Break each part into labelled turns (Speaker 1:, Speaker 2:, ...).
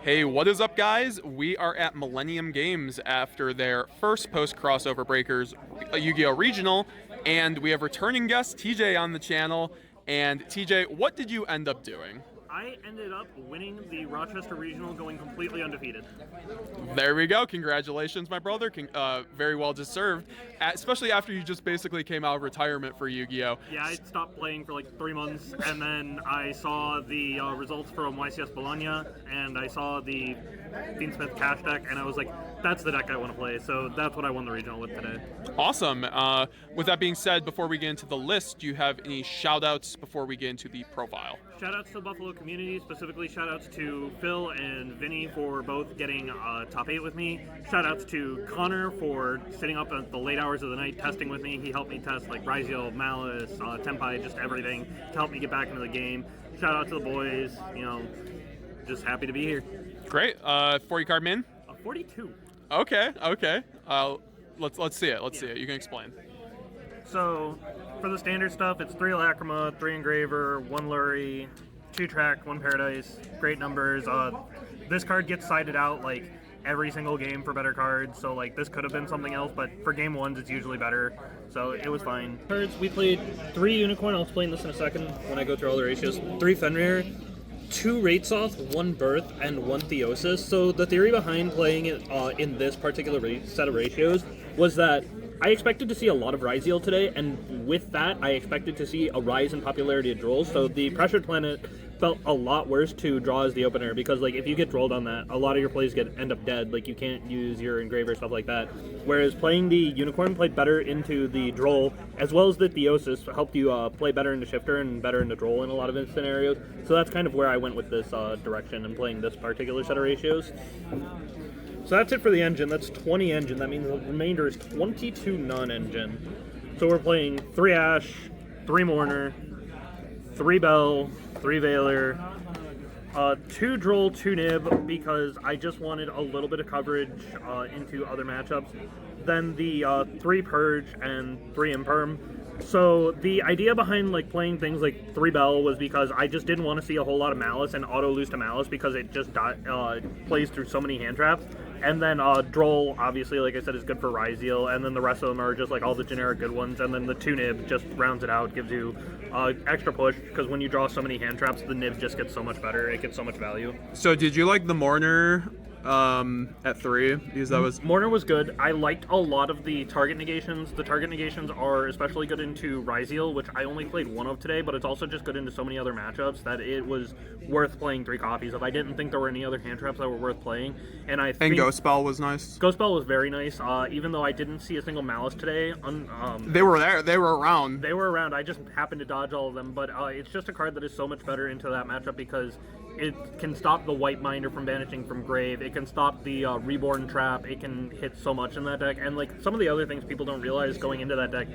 Speaker 1: Hey, what is up, guys? We are at Millenium Games after their first post-crossover breakers Yu-Gi-Oh! Regional, and we have returning guest TJ on the channel. And TJ, what did you end up doing?
Speaker 2: I ended up winning the Rochester Regional, going completely undefeated.
Speaker 1: There we go. Congratulations, my brother. Very well deserved, especially after you just basically came out of retirement for Yu-Gi-Oh!
Speaker 2: Yeah, I stopped playing for like 3 months, and then I saw the results from YCS Bologna, and I saw the Fiendsmith cash deck, and I was like, that's the deck I want to play, so that's what I won the Regional with today.
Speaker 1: Awesome. With that being said, before we get into the list, do you have any shout-outs before we get into the profile?
Speaker 2: Shoutouts to the Buffalo community, specifically shoutouts to Phil and Vinny for both getting top 8 with me. Shoutouts to Connor for sitting up at the late hours of the night testing with me. He helped me test like Ryzeal Maliss, Tempai, just everything to help me get back into the game. Shout out to the boys, just happy to be here.
Speaker 1: Great. 40 card min?
Speaker 2: 42.
Speaker 1: Okay. Let's see it. Let's see it. You can explain.
Speaker 2: So, for the standard stuff, it's 3 Lacrima, 3 Engraver, 1 Lurie, 2 Track, 1 Paradise. Great numbers. This card gets sided out like every single game for better cards, so like this could have been something else, but for game ones it's usually better, so it was fine. Cards, we played 3 Unicorn, I'll explain this in a second when I go through all the ratios. 3 Fenrir, 2 Ryzeal, 1 Birth, and 1 Theosis. So the theory behind playing it in this particular set of ratios was that I expected to see a lot of Ryzeal today, and with that, I expected to see a rise in popularity of Duels. So the Pressured Planet felt a lot worse to draw as the opener, because like if you get Dueled on that, a lot of your plays end up dead. Like you can't use your Engraver, stuff like that. Whereas playing the Unicorn played better into the Droll, as well as the Theosis helped you play better into Shifter and better into Droll in a lot of scenarios. So that's kind of where I went with this direction and playing this particular set of ratios. So that's it for the engine. That's 20 engine. That means the remainder is 22 non-engine. So we're playing 3 Ash, 3 Mourner, 3 Bell, 3 Veiler, 2 Droll, 2 Nib, because I just wanted a little bit of coverage into other matchups. Then the 3 Purge and 3 Imperm. So the idea behind like playing things like 3 Bell was because I just didn't want to see a whole lot of Malice and auto lose to Malice, because it just plays through so many hand traps. And then Droll, obviously, like I said, is good for Ryzeal, and then the rest of them are just like all the generic good ones, and then the 2 Nib just rounds it out, gives you extra push, because when you draw so many hand traps, the Nib just gets so much better, it gets so much value.
Speaker 1: So did you like the Mourner at 3? Because that was...
Speaker 2: Mourner was good. I liked a lot of the target negations. The target negations are especially good into Ryzeal, which I only played 1 of today, but it's also just good into so many other matchups that it was worth playing 3 copies of. I didn't think there were any other hand traps that were worth playing, and I think...
Speaker 1: And Ghost Spell was nice.
Speaker 2: Ghost Spell was very nice, even though I didn't see a single Malice today.
Speaker 1: They were there. They were around.
Speaker 2: They were around. I just happened to dodge all of them, but it's just a card that is so much better into that matchup, because it can stop the White Minder from banishing from Grave. It can stop the Reborn Trap. It can hit so much in that deck. And like some of the other things people don't realize going into that deck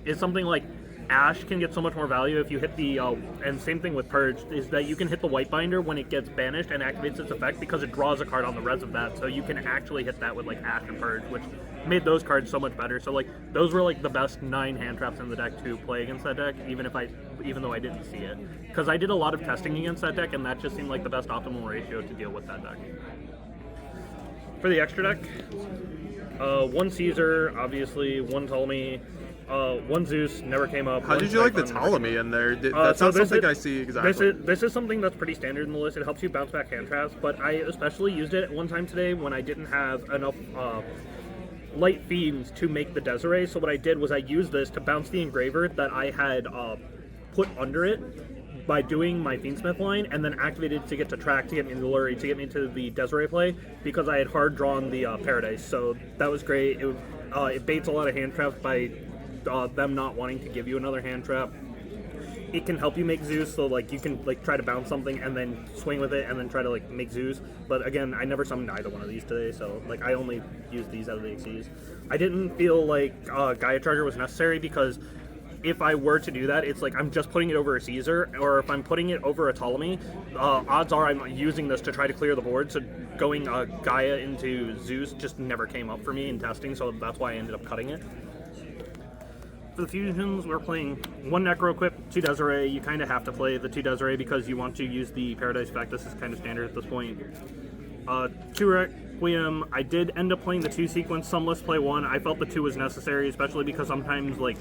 Speaker 2: is something like Ash can get so much more value if you hit the, and same thing with Purge, is that you can hit the White Binder when it gets banished and activates its effect, because it draws a card on the res of that, so you can actually hit that with like Ash and Purge, which made those cards so much better. So like those were like the best 9 hand traps in the deck to play against that deck, even though I didn't see it, because I did a lot of testing against that deck, and that just seemed like the best optimal ratio to deal with that deck. For the extra deck, 1 Caesar, obviously, 1 Ptolemy, 1 Zeus, never came up.
Speaker 1: How did you like the Ptolemy in there? That's not something I see exactly.
Speaker 2: This is something that's pretty standard in the list. It helps you bounce back hand traps, but I especially used it one time today when I didn't have enough light themes to make the Desiree. So what I did was I used this to bounce the Engraver that I had put under it by doing my Fiendsmith line, and then activated to get to Track, to get me into the Lurie, to get me into the Desiree play, because I had hard drawn the Paradise. So that was great. It baits a lot of hand traps by them not wanting to give you another hand trap. It can help you make Zeus, so like you can like try to bounce something and then swing with it and then try to like make Zeus. But again, I never summoned either one of these today, so like I only used these out of the XCs. I didn't feel like Gaia Charger was necessary, because if I were to do that, it's like I'm just putting it over a Caesar, or if I'm putting it over a Ptolemy, odds are I'm using this to try to clear the board, so going Gaia into Zeus just never came up for me in testing, so that's why I ended up cutting it. For the fusions, we're playing 1 Necro Equip, 2 Desiree. You kind of have to play the 2 Desiree because you want to use the Paradise effect. This is kind of standard at this point. 2 Requiem. I did end up playing the 2 sequence. Some lists play 1. I felt the 2 was necessary, especially because sometimes like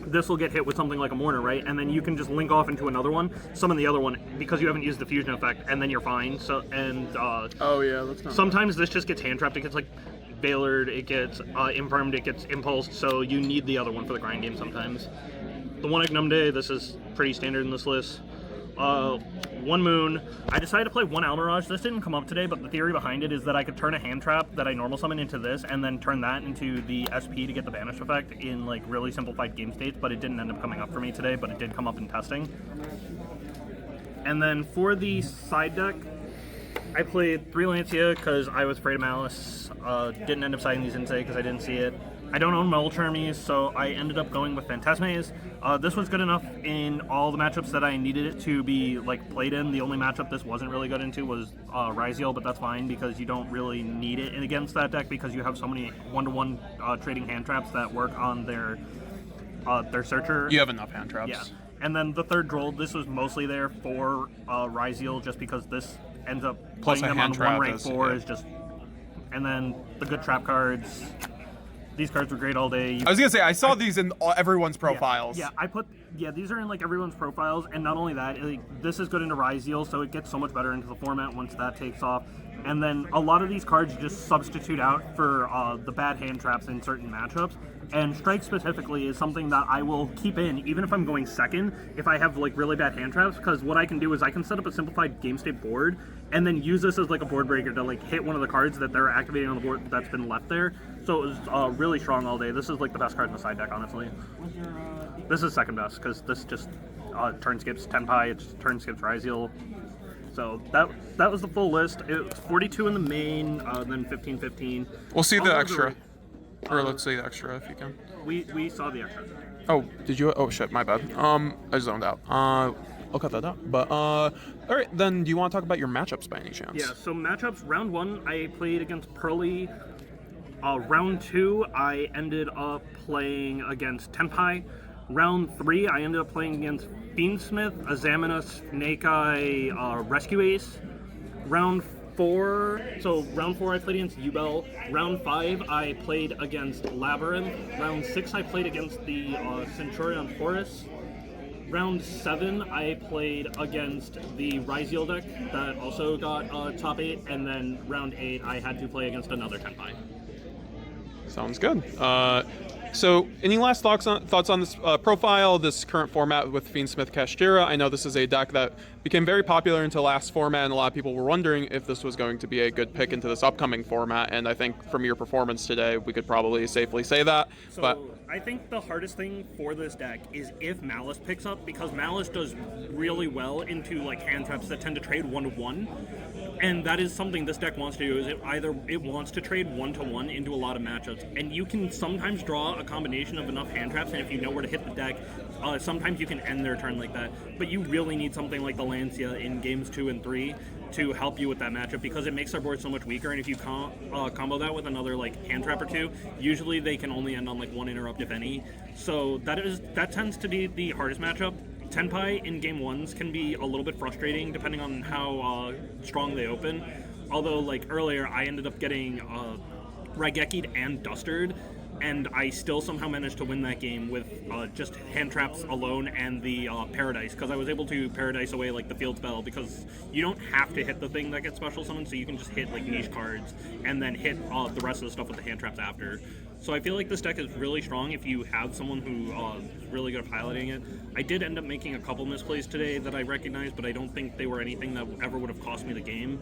Speaker 2: this will get hit with something like a Mourner, right? And then you can just link off into another one, summon the other one because you haven't used the fusion effect, and then you're fine. So
Speaker 1: oh yeah, that's not
Speaker 2: sometimes this just gets hand trapped. It gets like Veilered, it gets Infirmed, it gets Impulsed. So you need the other one for the grind game sometimes. The One Ignumde, this is pretty standard in this list. One Moon. I decided to play 1 Almirage. This didn't come up today, but the theory behind it is that I could turn a hand trap that I normal summon into this, and then turn that into the SP to get the banish effect in like really simplified game states, but it didn't end up coming up for me today, but it did come up in testing. And then for the side deck, I played 3 Lancia because I was afraid of Maliss. Didn't end up siding these in today because I didn't see it. I don't own Molcharmies, so I ended up going with Phantasmes. This was good enough in all the matchups that I needed it to be like played in. The only matchup this wasn't really good into was Ryzeal, but that's fine because you don't really need it against that deck because you have so many one-to-one trading hand traps that work on their searcher.
Speaker 1: You have enough hand traps.
Speaker 2: Yeah. And then the third Droll, this was mostly there for Ryzeal just because this ends up
Speaker 1: Plus
Speaker 2: putting
Speaker 1: a
Speaker 2: them on
Speaker 1: hand trap
Speaker 2: 1 rank
Speaker 1: is,
Speaker 2: 4
Speaker 1: yeah.
Speaker 2: is just... And then the good trap cards. These cards were great all day.
Speaker 1: I was gonna say I saw these in everyone's profiles.
Speaker 2: Yeah, these are in like everyone's profiles, and not only that, this is good into Ryzeal, so it gets so much better into the format once that takes off. And then a lot of these cards just substitute out for the bad hand traps in certain matchups. And Strike specifically is something that I will keep in, even if I'm going second, if I have like really bad hand traps, because what I can do is I can set up a simplified game state board, and then use this as like a board breaker to like hit one of the cards that they're activating on the board that's been left there. So it was really strong all day. This is like the best card in the side deck, honestly. This is second best, because this just turn skips Tenpai, it just turn skips Ryzeal. So that was the full list. It was 42 in the main, then 15-15.
Speaker 1: We'll see the extra. Or let's see the extra if you can.
Speaker 2: We saw the extra.
Speaker 1: Oh, did you? Oh shit, my bad. I zoned out. I'll cut that out. But all right, then do you want to talk about your matchups by any chance?
Speaker 2: Yeah. So matchups. Round 1, I played against Purrely. Round 2, I ended up playing against Tenpai. Round 3, I ended up playing against Fiendsmith, Azaminus, Snake Eye, Rescue Ace. Round 4 I played against YuGiOh. Round 5 I played against Labyrinth. Round 6 I played against the Centurion Horus. Round 7 I played against the Ryzeal deck that also got top 8, and then round 8 I had to play against another Tenpai.
Speaker 1: Sounds good. So, any last thoughts on this profile, this current format with Fiendsmith Kashtira? I know this is a deck that became very popular into last format, and a lot of people were wondering if this was going to be a good pick into this upcoming format, and I think from your performance today, we could probably safely say that.
Speaker 2: So,
Speaker 1: but
Speaker 2: I think the hardest thing for this deck is if Maliss picks up, because Maliss does really well into like hand traps that tend to trade 1-to-1. And that is something this deck wants to do, is it wants to trade 1-to-1 into a lot of matchups. And you can sometimes draw a combination of enough hand traps, and if you know where to hit the deck, sometimes you can end their turn like that. But you really need something like the Lancia in games 2 and 3 to help you with that matchup, because it makes their board so much weaker. And if you combo that with another like hand trap or 2, usually they can only end on like 1 interrupt if any. So that tends to be the hardest matchup. Tenpai in game 1s can be a little bit frustrating depending on how strong they open. Although, like earlier, I ended up getting Raigeki'd and Dustered, and I still somehow managed to win that game with just hand traps alone and the Paradise, because I was able to Paradise away like the field spell, because you don't have to hit the thing that gets special summoned, so you can just hit like niche cards and then hit the rest of the stuff with the hand traps after. So I feel like this deck is really strong if you have someone who is really good at piloting it. I did end up making a couple misplays today that I recognized, but I don't think they were anything that ever would have cost me the game.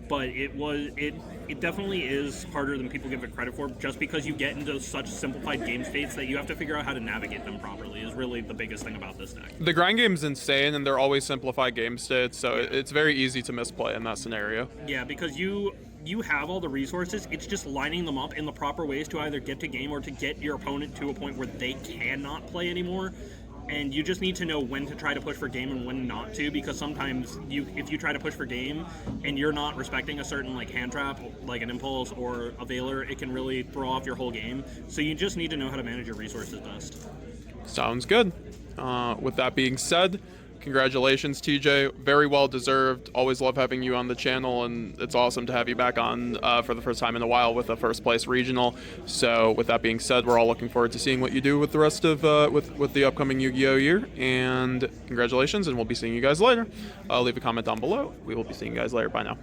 Speaker 2: But it definitely is harder than people give it credit for, just because you get into such simplified game states that you have to figure out how to navigate them properly is really the biggest thing about this deck.
Speaker 1: the grind game's insane, and they're always simplified game states, so it's very easy to misplay in that scenario.
Speaker 2: Yeah, because you have all the resources, it's just lining them up in the proper ways to either get to game or to get your opponent to a point where they cannot play anymore. And you just need to know when to try to push for game and when not to, because sometimes if you try to push for game and you're not respecting a certain like hand trap, like an impulse or a veiler, it can really throw off your whole game. So you just need to know how to manage your resources best.
Speaker 1: Sounds good. With that being said, Congratulations, TJ. Very well deserved. Always love having you on the channel, and it's awesome to have you back on for the first time in a while with a first place regional. So with that being said, we're all looking forward to seeing what you do with the rest of with the upcoming Yu-Gi-Oh year. And congratulations, and we'll be seeing you guys later. Leave a comment down below. We will be seeing you guys later. Bye now.